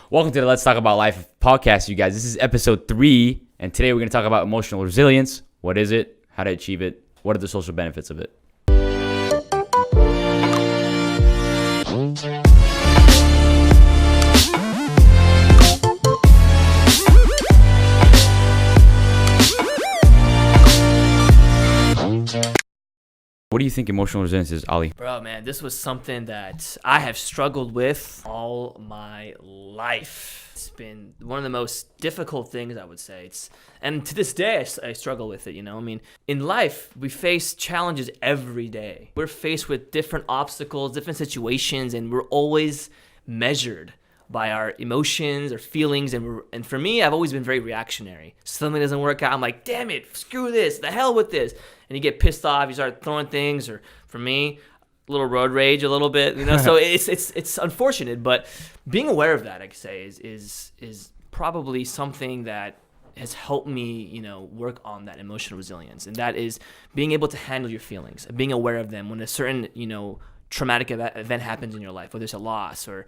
Welcome to the Let's Talk About Life podcast, you guys. This is episode 3, and today we're going to talk about emotional resilience. What is it? How to achieve it? What are the social benefits of it? What do you think emotional resilience is, Ali? Bro, man, this was something that I have struggled with all my life. It's been one of the most difficult things, I would say. And to this day, I struggle with it, you know? I mean, in life, we face challenges every day. We're faced with different obstacles, different situations, and we're always measured by our emotions or feelings. And for me, I've always been very reactionary. Something doesn't work out, I'm like, damn it, screw this, the hell with this. And you get pissed off, you start throwing things, or for me, a little road rage a little bit, you know. So it's unfortunate, but being aware of that, I could say, is probably something that has helped me, you know, work on that emotional resilience, and that is being able to handle your feelings, being aware of them when a certain, you know, traumatic event happens in your life, whether it's a loss or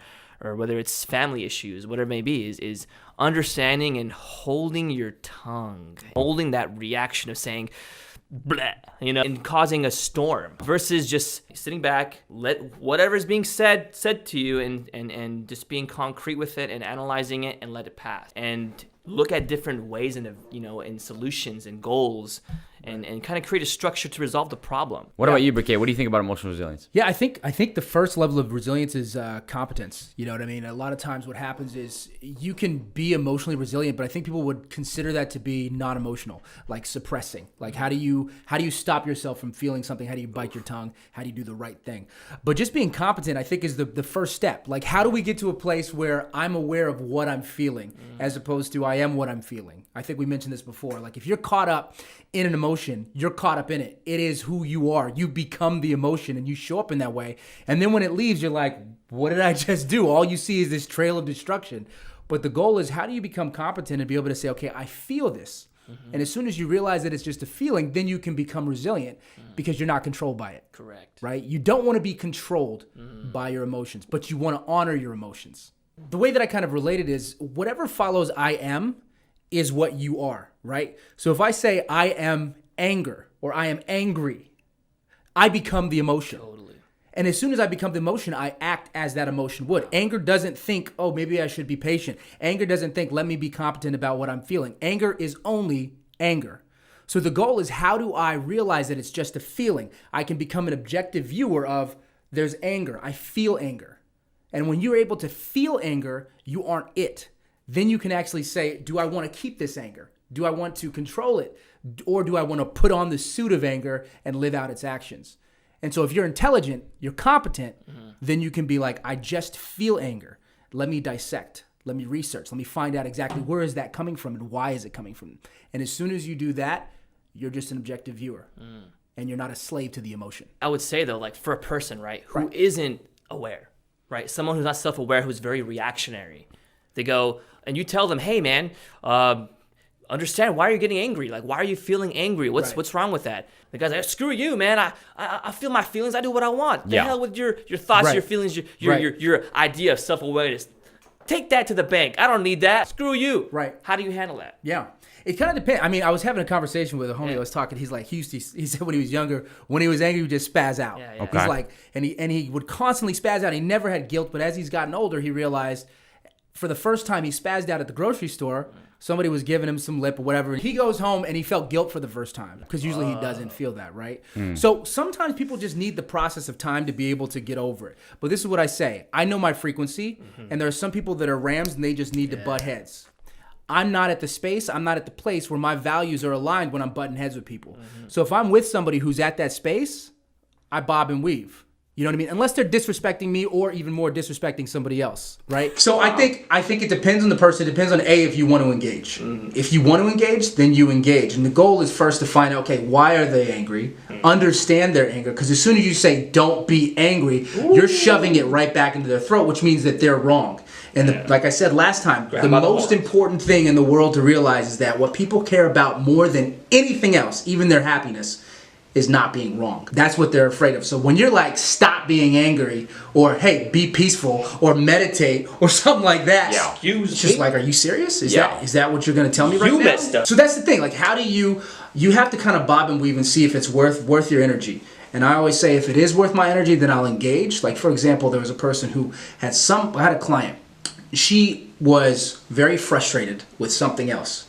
whether it's family issues, whatever it may be, is understanding and holding your tongue, holding that reaction of saying, blah, you know, and causing a storm versus just sitting back, let whatever is being said to you and just being concrete with it and analyzing it and let it pass and look at different ways and, you know, and solutions and goals and kind of create a structure to resolve the problem. What about you, Briquet? What do you think about emotional resilience? Yeah, I think the first level of resilience is competence. You know what I mean? A lot of times what happens is you can be emotionally resilient, but I think people would consider that to be non-emotional, like suppressing. Like how do you stop yourself from feeling something? How do you bite your tongue? How do you do the right thing? But just being competent, I think, is the first step. Like how do we get to a place where I'm aware of what I'm feeling as opposed to I am what I'm feeling? I think we mentioned this before. Like if you're caught up in an emotion, you're caught up in it. It is who you are. You become the emotion and you show up in that way. And then when it leaves, you're like, what did I just do? All you see is this trail of destruction. But the goal is, how do you become competent and be able to say, okay, I feel this. Mm-hmm. And as soon as you realize that it's just a feeling, then you can become resilient because you're not controlled by it. Correct. Right? You don't want to be controlled by your emotions, but you want to honor your emotions. The way that I kind of relate it is whatever follows I am is what you are, right? So if I say I am anger or I am angry, I become the emotion. Totally. And as soon as I become the emotion, I act as that emotion would. Anger doesn't think, oh, maybe I should be patient. Anger doesn't think, let me be competent about what I'm feeling. Anger is only anger. So the goal is, how do I realize that it's just a feeling? I can become an objective viewer of, there's anger. I feel anger. And when you're able to feel anger, you aren't it. Then you can actually say, do I want to keep this anger? Do I want to control it? Or do I want to put on the suit of anger and live out its actions? And so if you're intelligent, you're competent, then you can be like, I just feel anger. Let me dissect. Let me research. Let me find out exactly where is that coming from and why is it coming from? And as soon as you do that, you're just an objective viewer. And you're not a slave to the emotion. I would say, though, like for a person, right, who isn't aware, right? Someone who's not self-aware, who's very reactionary. They go, and you tell them, hey, man, understand why you're getting angry. Like, why are you feeling angry? What's wrong with that? The guy's like, screw you, man. I feel my feelings. I do what I want. The hell with your thoughts, your feelings, your idea of self-awareness. Take that to the bank. I don't need that. Screw you. Right. How do you handle that? Yeah. It kind of depends. I mean, I was having a conversation with a homie. I was talking. He's like, he said when he was younger, when he was angry, he would just spaz out. Yeah. Okay. He's like, and he would constantly spaz out. He never had guilt, but as he's gotten older, he realized, for the first time, he spazzed out at the grocery store. Somebody was giving him some lip or whatever. He goes home and he felt guilt for the first time because usually he doesn't feel that, right? So sometimes people just need the process of time to be able to get over it. But this is what I say. I know my frequency, and there are some people that are rams and they just need to butt heads. I'm not at the space, I'm not at the place where my values are aligned when I'm butting heads with people. So if I'm with somebody who's at that space, I bob and weave. You know what I mean? Unless they're disrespecting me or even more disrespecting somebody else, right? So I think it depends on the person. It depends on if you want to engage. If you want to engage, then you engage. And the goal is first to find out, okay, why are they angry? Understand their anger. Because as soon as you say, don't be angry, you're shoving it right back into their throat, which means that they're wrong. And like I said last time, the most important thing in the world to realize is that what people care about more than anything else, even their happiness, is not being wrong. That's what they're afraid of. So when you're like, stop being angry, or hey, be peaceful, or meditate, or something like that, it's just like, are you serious? Is that what you're gonna tell me right now? messed up. So that's the thing. Like, how do you have to kind of bob and weave and see if it's worth your energy. And I always say, if it is worth my energy, then I'll engage. Like, for example, there was a person who I had a client. She was very frustrated with something else.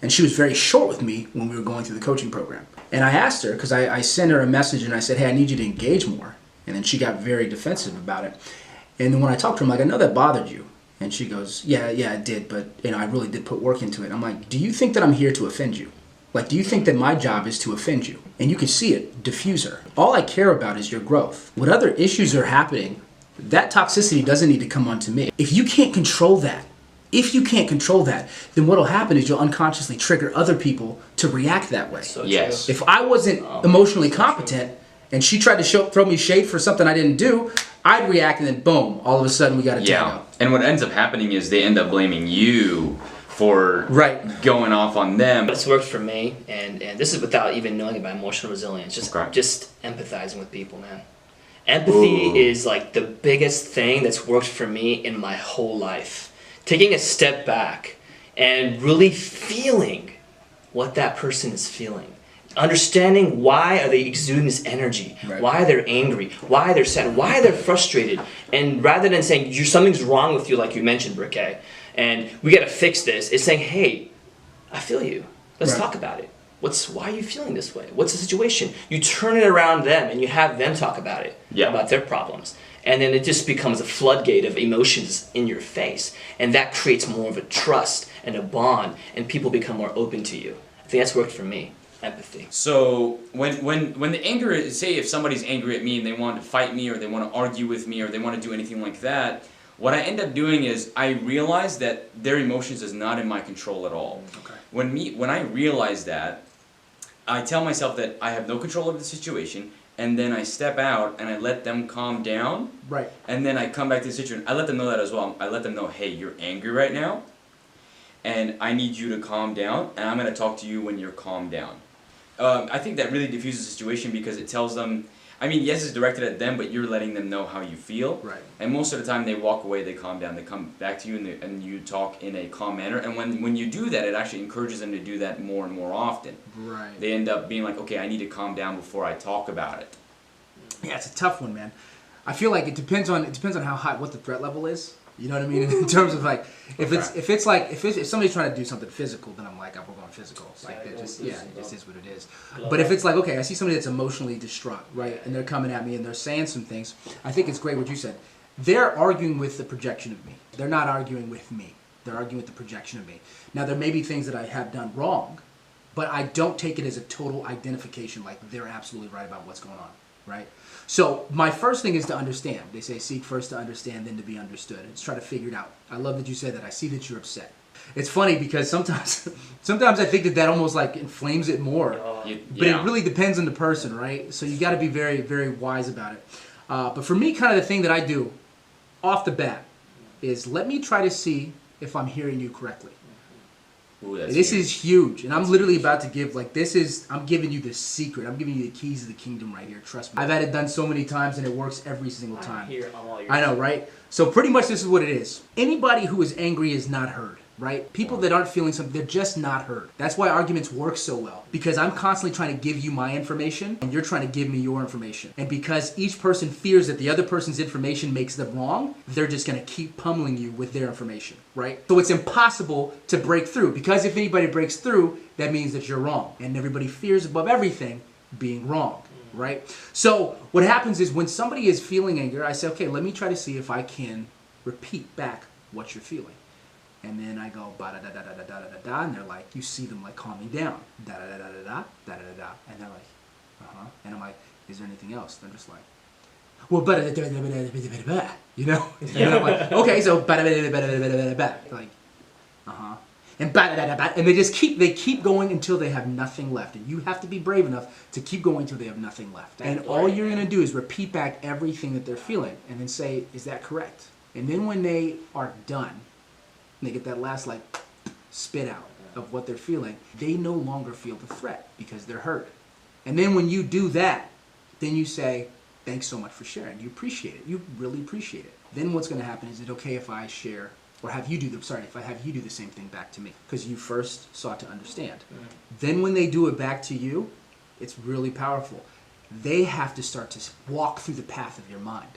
And she was very short with me when we were going through the coaching program. And I asked her, because I sent her a message and I said, hey, I need you to engage more. And then she got very defensive about it. And then when I talked to her, I'm like, I know that bothered you. And she goes, yeah, it did. But, I really did put work into it. I'm like, do you think that I'm here to offend you? Like, do you think that my job is to offend you? And you can see it, diffuse her. All I care about is your growth. What other issues are happening, that toxicity doesn't need to come onto me. If you can't control that, then what'll happen is you'll unconsciously trigger other people to react that way. So Yes. If I wasn't emotionally competent and she tried to throw me shade for something I didn't do, I'd react and then boom, all of a sudden we got a tango. And what ends up happening is they end up blaming you for going off on them. It's worked for me, and this is without even knowing about emotional resilience. Just empathizing with people, man. Empathy is like the biggest thing that's worked for me in my whole life. Taking a step back and really feeling what that person is feeling. Understanding why are they exuding this energy, why they're angry, why they're sad, why they're frustrated. And rather than saying something's wrong with you, like you mentioned, Briquet, and we got to fix this, it's saying, hey, I feel you. Let's talk about it. Why are you feeling this way? What's the situation? You turn it around them and you have them talk about it, about their problems. And then it just becomes a floodgate of emotions in your face. And that creates more of a trust and a bond, and people become more open to you. I think that's worked for me, empathy. So when the anger is, say if somebody's angry at me and they want to fight me or they want to argue with me or they want to do anything like that, what I end up doing is I realize that their emotions is not in my control at all. Okay. When I realize that, I tell myself that I have no control over the situation, and then I step out and I let them calm down. Right. And then I come back to the situation. I let them know that as well. I let them know, hey, you're angry right now, and I need you to calm down, and I'm going to talk to you when you're calmed down. I think that really diffuses the situation because it tells them, I mean, yes, it's directed at them, but you're letting them know how you feel. Right. And most of the time they walk away, they calm down, they come back to you, and you talk in a calm manner. And when you do that, it actually encourages them to do that more and more often. Right. They end up being like, okay, I need to calm down before I talk about it. Yeah, it's a tough one, man. I feel like it depends on how high, what the threat level is. You know what I mean? In terms of like, if somebody's trying to do something physical, then I'm like, we're going physical. Like, it just is what it is. But if it's like, okay, I see somebody that's emotionally distraught, right, and they're coming at me and they're saying some things, I think it's great what you said. They're arguing with the projection of me. They're not arguing with me. They're arguing with the projection of me. Now, there may be things that I have done wrong, but I don't take it as a total identification, like they're absolutely right about what's going on, right? So my first thing is to understand. They say seek first to understand, then to be understood. Let's try to figure it out. I love that you said that. I see that you're upset. It's funny because sometimes I think that almost like inflames it more. But it really depends on the person, right? So you got to be very, very wise about it. But for me, kind of the thing that I do off the bat is let me try to see if I'm hearing you correctly. Ooh, that's this huge. is huge, and I'm literally about to give, like, I'm giving you the secret. I'm giving you the keys to the kingdom right here. Trust me. I've had it done so many times, and it works every single time. I'm all yours. I know, right? So pretty much this is what it is. Anybody who is angry is not heard, right? People that aren't feeling something, they're just not heard. That's why arguments work so well, because I'm constantly trying to give you my information, and you're trying to give me your information. And because each person fears that the other person's information makes them wrong, they're just going to keep pummeling you with their information, right? So it's impossible to break through, because if anybody breaks through, that means that you're wrong. And everybody fears above everything being wrong. Right? So what happens is when somebody is feeling anger, I say, okay, let me try to see if I can repeat back what you're feeling. And then I go, ba-da-da-da-da-da-da-da-da, and they're like, you see them like calming down, da-da-da-da-da-da, da-da-da-da, and they're like, uh-huh. And I'm like, is there anything else? They're just like, well, ba-da-da-da-da-da-da-da-da, you know? And I'm like, okay, so ba-da-da-da-da-da-da-da-da, like, uh-huh. And and they keep going until they have nothing left. And you have to be brave enough to keep going until they have nothing left. And all you're going to do is repeat back everything that they're feeling and then say, is that correct? And then when they are done, they get that last like spit out of what they're feeling, they no longer feel the threat because they're heard. And then when you do that, then you say, thanks so much for sharing. You appreciate it. You really appreciate it. Then what's going to happen is it okay if I share or if I have you do the same thing back to me because you first sought to understand. Then when they do it back to you, it's really powerful. They have to start to walk through the path of your mind.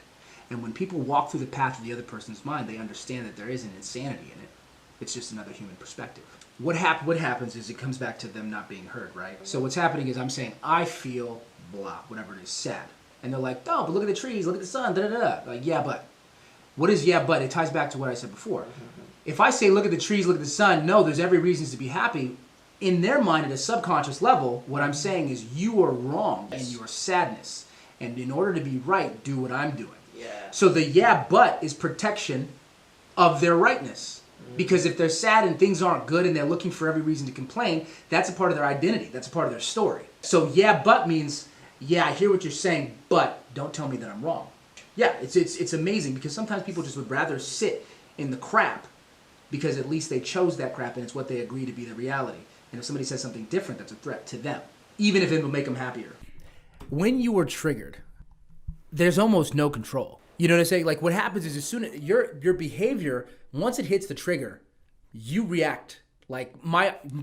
And when people walk through the path of the other person's mind, they understand that there is an insanity in it. It's just another human perspective. What happens is it comes back to them not being heard, right? So what's happening is I'm saying, I feel blah, whatever it is, sad. And they're like, oh, but look at the trees, look at the sun, da-da-da. Like, yeah, but. What is yeah, but? It ties back to what I said before. If I say, look at the trees, look at the sun, no, there's every reason to be happy. In their mind, at a subconscious level, what I'm saying is you are wrong in your sadness. And in order to be right, do what I'm doing. Yeah. So the yeah, but is protection of their rightness. Because if they're sad and things aren't good and they're looking for every reason to complain, that's a part of their identity. That's a part of their story. So yeah, but means, yeah, I hear what you're saying, but don't tell me that I'm wrong. Yeah, it's amazing because sometimes people just would rather sit in the crap because at least they chose that crap and it's what they agree to be the reality. And if somebody says something different, that's a threat to them, even if it will make them happier. When you are triggered, there's almost no control. You know what I'm saying? Like what happens is as soon as your behavior, once it hits the trigger, you react. Like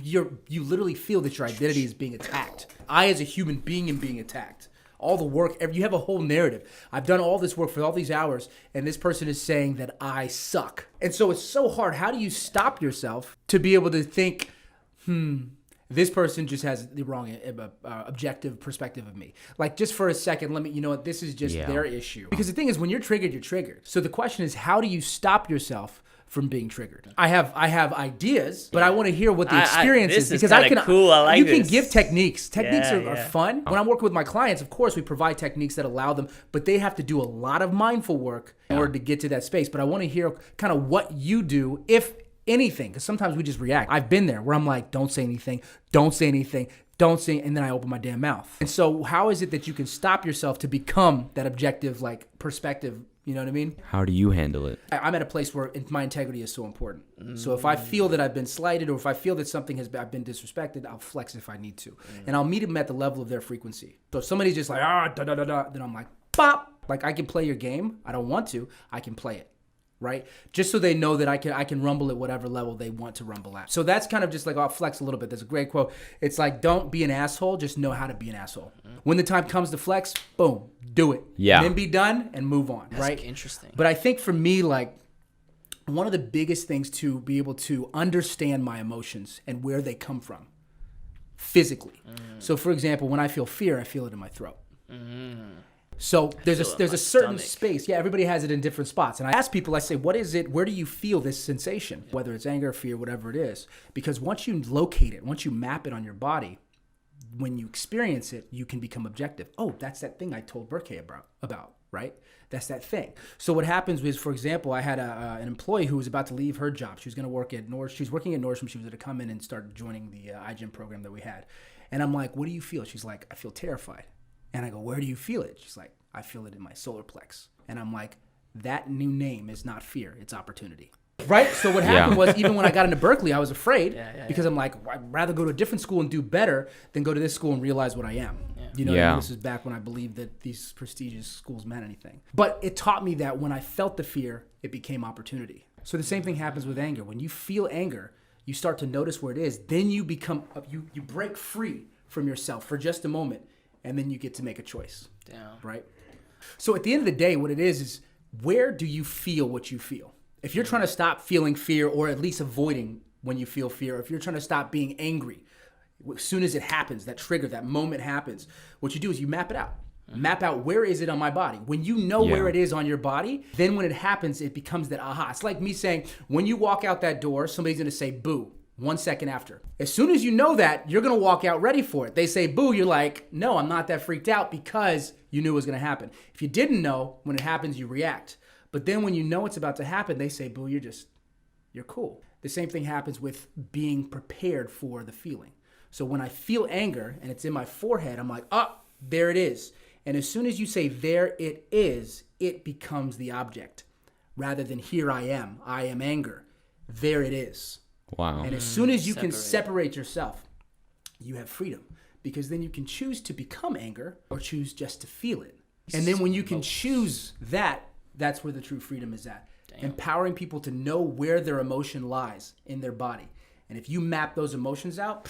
you literally feel that your identity is being attacked. I as a human being am being attacked. All the work, you have a whole narrative. I've done all this work for all these hours, and this person is saying that I suck. And so it's so hard. How do you stop yourself to be able to think, this person just has the wrong objective perspective of me. Like just for a second, you know what, this is just their issue. Because the thing is, when you're triggered, you're triggered. So the question is, how do you stop yourself from being triggered? I have ideas, but I want to hear what the experience is because I can. Cool. I like you this. can give techniques. Techniques are Yeah. fun. When I'm working with my clients, of course, we provide techniques that allow them, but they have to do a lot of mindful work in order to get to that space. But I want to hear kind of what you do, if anything, because sometimes we just react. I've been there where I'm like, don't say anything, don't say anything, don't say, and then I open my damn mouth. And so how is it that you can stop yourself to become that objective, like perspective? You know what I mean? How do you handle it? I'm at a place where my integrity is so important. So if I feel that I've been slighted or if I feel that something I've been disrespected, I'll flex if I need to. And I'll meet them at the level of their frequency. So if somebody's just like, then I'm like, bop. Like I can play your game. I don't want to. I can play it. Right? Just so they know that I can rumble at whatever level they want to rumble at. So that's kind of just like, I'll flex a little bit. There's a great quote. It's like, don't be an asshole, just know how to be an asshole. When the time comes to flex, boom, do it. Yeah. And then be done and move on, That's right? interesting. But I think for me, like, one of the biggest things to be able to understand my emotions and where they come from physically. So for example, when I feel fear, I feel it in my throat. So there's feel it in a my certain stomach. space. Yeah, everybody has it in different spots. And I ask people, I say, what is it? Where do you feel this sensation? Whether it's anger, fear, whatever it is. Because once you locate it, once you map it on your body, when you experience it, you can become objective. Oh, that's that thing I told Burke about, right? That's that thing. So what happens is, for example, I had an employee who was about to leave her job. She was going to work at She was working at Nordstrom. She was going to come in and start joining the iGym program that we had. And I'm like, what do you feel? She's like, I feel terrified. And I go, where do you feel it? She's like, I feel it in my solar plex. And I'm like, that new name is not fear, it's opportunity. Right? So what happened was, even when I got into Berkeley, I was afraid because I'm like, I'd rather go to a different school and do better than go to this school and realize what I am. You know, and this is back when I believed that these prestigious schools meant anything. But it taught me that when I felt the fear, it became opportunity. So the same thing happens with anger. When you feel anger, you start to notice where it is. Then you become, you break free from yourself for just a moment, and then you get to make a choice. Right? So at the end of the day, what it is where do you feel what you feel? If you're trying to stop feeling fear, or at least avoiding when you feel fear, if you're trying to stop being angry, as soon as it happens, that trigger, that moment happens, what you do is you map it out. Map out, where is it on my body? When you know where it is on your body, then when it happens, it becomes that aha. It's like me saying, when you walk out that door, somebody's going to say boo 1 second after. As soon as you know that, you're going to walk out ready for it. They say boo, you're like, no, I'm not that freaked out because you knew it was going to happen. If you didn't know, when it happens, you react. But then when you know it's about to happen, they say, boo, you're cool. The same thing happens with being prepared for the feeling. So when I feel anger and it's in my forehead, I'm like, oh, there it is. And as soon as you say, there it is, it becomes the object. Rather than here I am anger. There it is. Wow. And as soon as you can separate yourself, you have freedom. because then you can choose to become anger or choose just to feel it. And then when you can choose that, that's where the true freedom is at. Empowering people to know where their emotion lies in their body. And if you map those emotions out,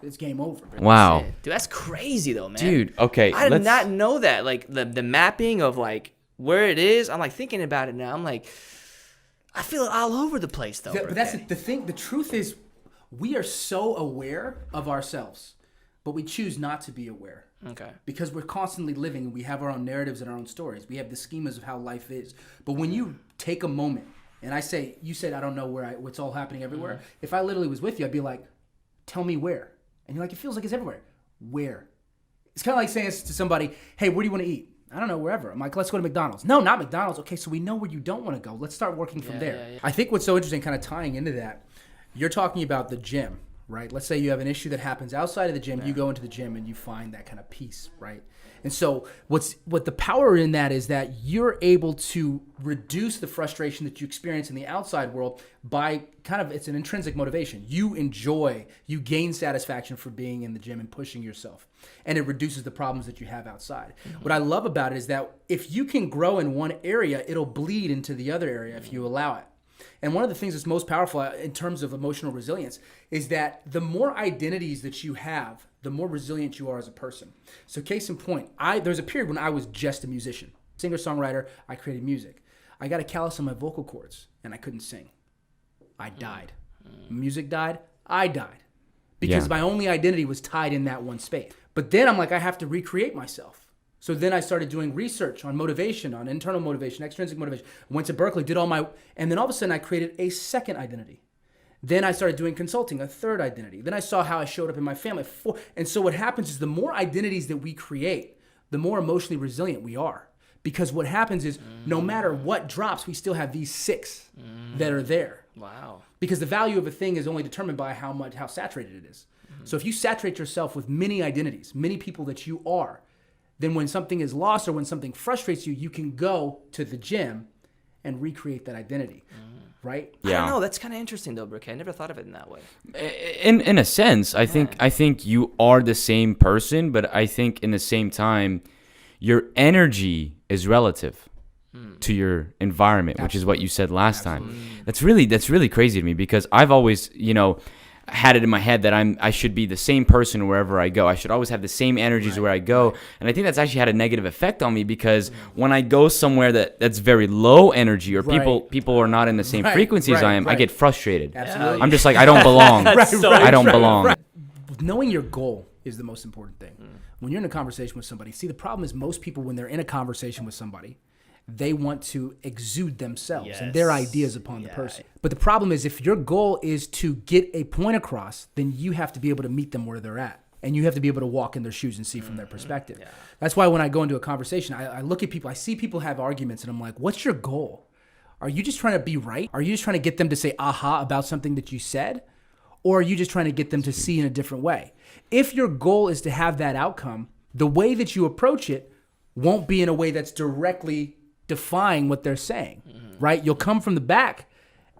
it's game over. Wow. Dude, that's crazy though, man. Dude, okay. I did not know that. Like the mapping of like where it is. I'm like thinking about it now. I'm like, I feel it all over the place though. But that's the thing. The truth is, we are so aware of ourselves, but we choose not to be aware. Okay. Because we're constantly living and we have our own narratives and our own stories. We have the schemas of how life is. But when you take a moment, and you said, I don't know what's all happening everywhere. Mm-hmm. If I literally was with you, I'd be like, tell me where. And you're like, it feels like it's everywhere. Where? It's kind of like saying to somebody, hey, where do you want to eat? I don't know, wherever. I'm like, let's go to McDonald's. No, not McDonald's. Okay, so we know where you don't want to go. Let's start working from there. Yeah. I think what's so interesting, kind of tying into that, you're talking about the gym, right? Let's say you have an issue that happens outside of the gym. Yeah. You go into the gym and you find that kind of peace, right? And so what the power in that is that you're able to reduce the frustration that you experience in the outside world by it's an intrinsic motivation. You gain satisfaction for being in the gym and pushing yourself. And it reduces the problems that you have outside. Mm-hmm. What I love about it is that if you can grow in one area, it'll bleed into the other area if you allow it. And one of the things that's most powerful in terms of emotional resilience is that the more identities that you have, the more resilient you are as a person. So case in point, there's a period when I was just a musician. Singer-songwriter, I created music. I got a callus on my vocal cords and I couldn't sing. I died. Music died, I died. Because my only identity was tied in that one space. But then I'm like, I have to recreate myself. So then I started doing research on motivation, on internal motivation, extrinsic motivation. Went to Berkeley, and then all of a sudden I created a second identity. Then I started doing consulting, a third identity. Then I saw how I showed up in my family. And so what happens is the more identities that we create, the more emotionally resilient we are. Because what happens is no matter what drops, we still have these 6 that are there. Wow. Because the value of a thing is only determined by how saturated it is. So if you saturate yourself with many identities, many people that you are, then when something is lost or when something frustrates you, you can go to the gym and recreate that identity, right? Yeah. I don't know. That's kind of interesting though, Brooke. I never thought of it in that way. In a sense, I think you are the same person, but I think in the same time, your energy is relative to your environment, which is what you said last time. That's really crazy to me because I've always, had it in my head that I should be the same person wherever I go. I should always have the same energies where I go. And I think that's actually had a negative effect on me because when I go somewhere that's very low energy or people are not in the same frequencies I am, I get frustrated. Absolutely. I'm just like, I don't belong. I don't belong. Knowing your goal is the most important thing. When you're in a conversation with somebody, see, the problem is most people, when they're in a conversation with somebody, they want to exude themselves and their ideas upon the person. But the problem is if your goal is to get a point across, then you have to be able to meet them where they're at. And you have to be able to walk in their shoes and see from their perspective. Yeah. That's why when I go into a conversation, I look at people, I see people have arguments and I'm like, what's your goal? Are you just trying to be right? Are you just trying to get them to say aha about something that you said? Or are you just trying to get them to see in a different way? If your goal is to have that outcome, the way that you approach it won't be in a way that's directly defying what they're saying, right? You'll come from the back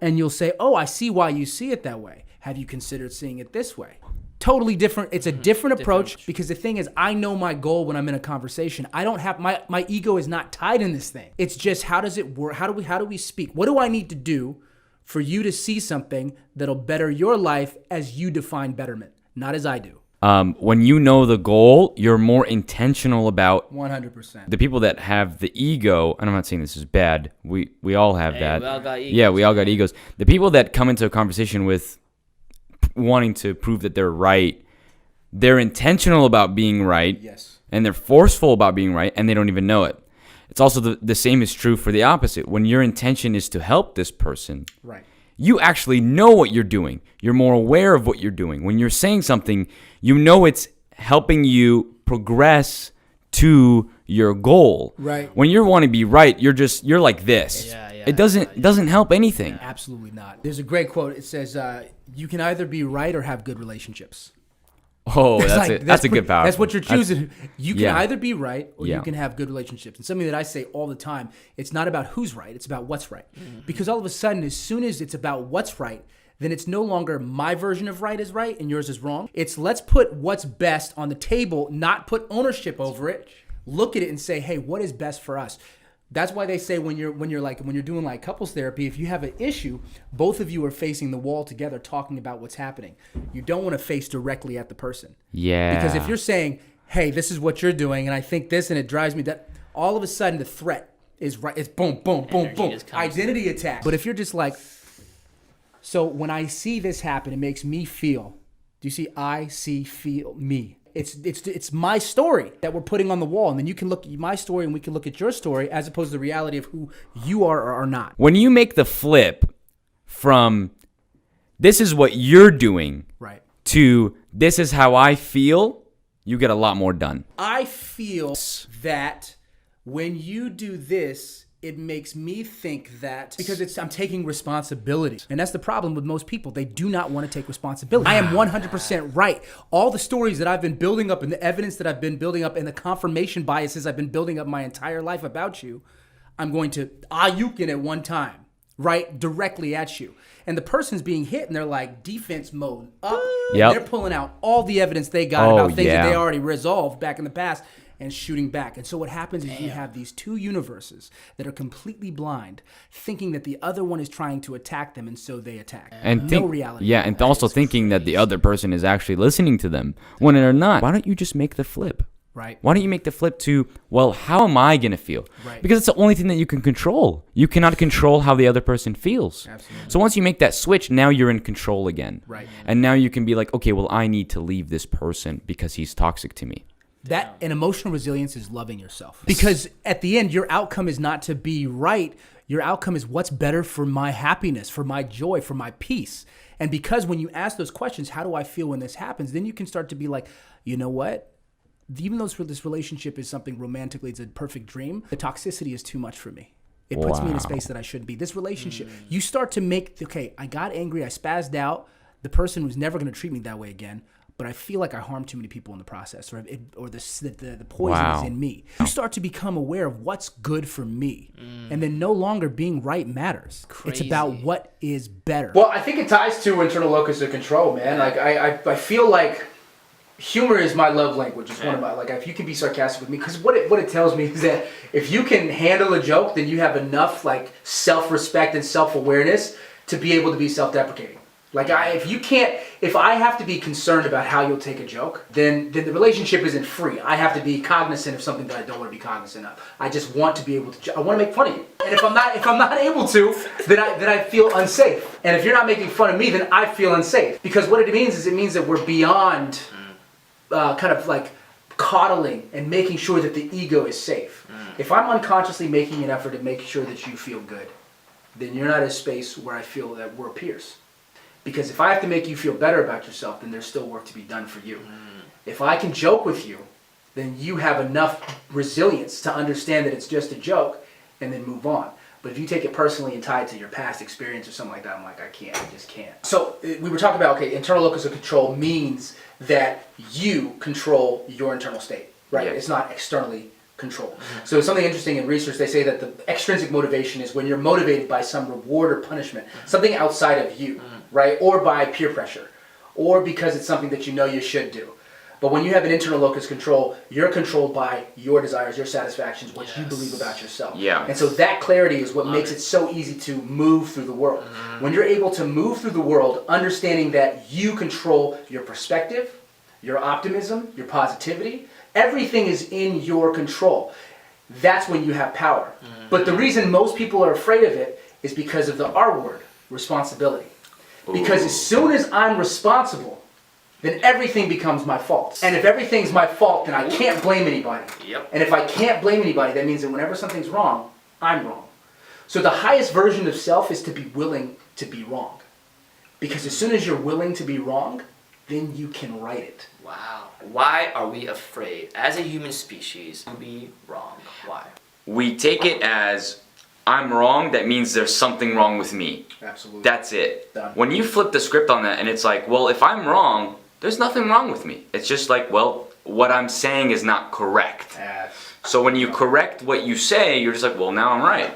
and you'll say, oh, I see why you see it that way. Have you considered seeing it this way? Totally different. It's a different approach because the thing is, I know my goal when I'm in a conversation. I don't have, my ego is not tied in this thing. It's just, how does it work? How do we speak? What do I need to do for you to see something that'll better your life as you define betterment, not as I do? When you know the goal, you're more intentional about 100%. The people that have the ego, and I'm not saying this is bad. We all have that. We all got egos. Yeah, we all got egos. The people that come into a conversation with wanting to prove that they're right, they're intentional about being right. Yes. And they're forceful about being right, and they don't even know it. It's also the same is true for the opposite. When your intention is to help this person, right, you actually know what you're doing. You're more aware of what you're doing. When you're saying something, you know it's helping you progress to your goal. Right. When you want to be right, you're like this. Yeah, it doesn't help anything. Absolutely not. There's a great quote. It says, you can either be right or have good relationships. Oh, that's a good power. That's what you're choosing. You can either be right or you can have good relationships. And something that I say all the time, it's not about who's right, it's about what's right. Mm-hmm. Because all of a sudden, as soon as it's about what's right, then it's no longer my version of right is right and yours is wrong. It's let's put what's best on the table, not put ownership over it. Look at it and say, hey, what is best for us? That's why they say when you're doing like couples therapy, if you have an issue, both of you are facing the wall together talking about what's happening. You don't want to face directly at the person. Yeah. Because if you're saying, hey, this is what you're doing and I think this and it drives me that, all of a sudden the threat is right. It's boom, boom, boom, Energy boom. just comes. Identity attack. But if you're just like, so when I see this happen, it makes me feel. Do you see? I see, feel me. It's my story that we're putting on the wall, and then you can look at my story, and we can look at your story, as opposed to the reality of who you are or are not. When you make the flip from this is what you're doing Right. to this is how I feel, you get a lot more done. I feel that when you do this, it makes me think that because I'm taking responsibility. And that's the problem with most people. They do not want to take responsibility. I am 100% right. All the stories that I've been building up and the evidence that I've been building up and the confirmation biases I've been building up my entire life about you, I'm going to ayukin at one time, right? Directly at you. And the person's being hit and they're like defense mode up. Yep. They're pulling out all the evidence they got Oh, about things that yeah. they already resolved back in the past and shooting back. And so what happens is you have these two universes that are completely blind, thinking that the other one is trying to attack them, and so they attack. And no reality. Yeah, and also thinking that the other person is actually listening to them when they're not. Why don't you just make the flip? Right. Why don't you make the flip to, well, how am I going to feel? Right. Because it's the only thing that you can control. You cannot control how the other person feels. Absolutely. So once you make that switch, now you're in control again. Right. And now you can be like, okay, well, I need to leave this person because he's toxic to me. That and emotional resilience is loving yourself. Because at the end, your outcome is not to be right. Your outcome is what's better for my happiness, for my joy, for my peace. And because when you ask those questions, how do I feel when this happens? Then you can start to be like, you know what? Even though this relationship is something romantically, it's a perfect dream, the toxicity is too much for me. It puts me in a space that I shouldn't be. This relationship, you start to make, okay, I got angry, I spazzed out. The person was never going to treat me that way again. But I feel like I harmed too many people in the process, or the poison is in me. You start to become aware of what's good for me, and then no longer being right matters. It's about what is better. Well, I think it ties to internal locus of control, man. Like I feel like humor is my love language. It's one of my, like, if you can be sarcastic with me, because what it tells me is that if you can handle a joke, then you have enough like self-respect and self-awareness to be able to be self-deprecating. Like if I have to be concerned about how you'll take a joke, then the relationship isn't free. I have to be cognizant of something that I don't want to be cognizant of. I just want to be able to. I want to make fun of you. And if I'm not able to, then I feel unsafe. And if you're not making fun of me, then I feel unsafe. Because what it means that we're beyond kind of like coddling and making sure that the ego is safe. If I'm unconsciously making an effort to make sure that you feel good, then you're not in a space where I feel that we're peers. Because if I have to make you feel better about yourself, then there's still work to be done for you. If I can joke with you, then you have enough resilience to understand that it's just a joke and then move on. But if you take it personally and tie it to your past experience or something like that, I'm like, I just can't. So we were talking about, okay, internal locus of control means that you control your internal state, right? Yeah. It's not externally controlled. So something interesting in research, they say that the extrinsic motivation is when you're motivated by some reward or punishment, something outside of you, right? Or by peer pressure, or because it's something that you know you should do. But when you have an internal locus control, you're controlled by your desires, your satisfactions, what you believe about yourself. Yeah. And so that clarity is what makes it so easy to move through the world. When you're able to move through the world, understanding that you control your perspective, your optimism, your positivity, everything is in your control. That's when you have power. But the reason most people are afraid of it is because of the R word, responsibility. Because as soon as I'm responsible, then everything becomes my fault. And if everything's my fault, then I can't blame anybody. Yep. And if I can't blame anybody, that means that whenever something's wrong, I'm wrong. So the highest version of self is to be willing to be wrong. Because as soon as you're willing to be wrong, then you can right it. Wow. Why are we afraid, as a human species, to be wrong? Why? We take it as, I'm wrong, that means there's something wrong with me. Absolutely. That's it. Done. When you flip the script on that and it's like, well, if I'm wrong, there's nothing wrong with me. It's just like, well, what I'm saying is not correct. So when you correct what you say, you're just like, well, now I'm right.